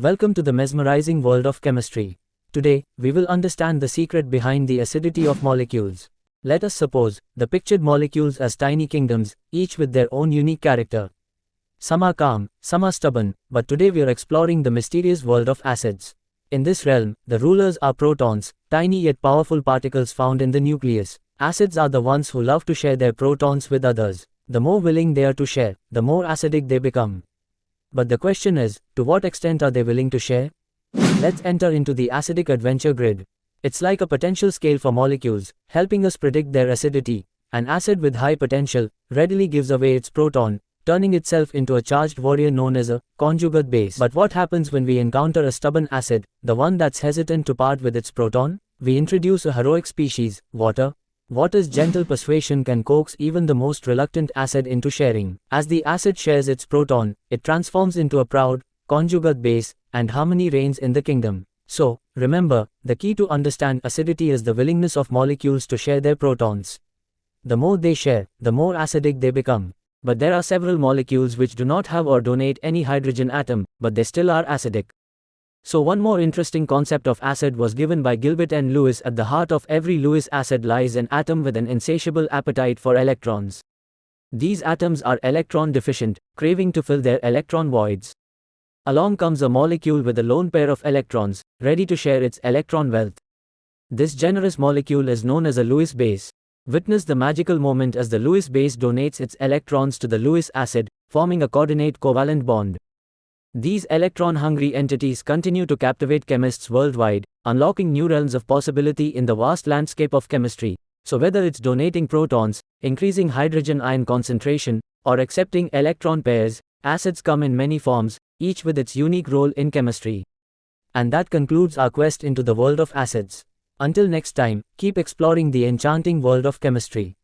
Welcome to the mesmerizing world of chemistry. Today, we will understand the secret behind the acidity of molecules. Let us suppose the pictured molecules as tiny kingdoms, each with their own unique character. Some are calm, some are stubborn, but today we are exploring the mysterious world of acids. In this realm, the rulers are protons, tiny yet powerful particles found in the nucleus. Acids are the ones who love to share their protons with others. The more willing they are to share, the more acidic they become. But the question is, to what extent are they willing to share? Let's enter into the acidic adventure grid. It's like a potential scale for molecules, helping us predict their acidity. An acid with high potential readily gives away its proton, turning itself into a charged warrior known as a conjugate base. But what happens when we encounter a stubborn acid, the one that's hesitant to part with its proton? We introduce a heroic species, water. Water's gentle persuasion can coax even the most reluctant acid into sharing. As the acid shares its proton, it transforms into a proud, conjugate base, and harmony reigns in the kingdom. So, remember, the key to understand acidity is the willingness of molecules to share their protons. The more they share, the more acidic they become. But there are several molecules which do not have or donate any hydrogen atom, but they still are acidic. So one more interesting concept of acid was given by Gilbert and Lewis. At the heart of every Lewis acid lies an atom with an insatiable appetite for electrons. These atoms are electron deficient, craving to fill their electron voids. Along comes a molecule with a lone pair of electrons, ready to share its electron wealth. This generous molecule is known as a Lewis base. Witness the magical moment as the Lewis base donates its electrons to the Lewis acid, forming a coordinate covalent bond. These electron-hungry entities continue to captivate chemists worldwide, unlocking new realms of possibility in the vast landscape of chemistry. So whether it's donating protons, increasing hydrogen ion concentration, or accepting electron pairs, acids come in many forms, each with its unique role in chemistry. And that concludes our quest into the world of acids. Until next time, keep exploring the enchanting world of chemistry.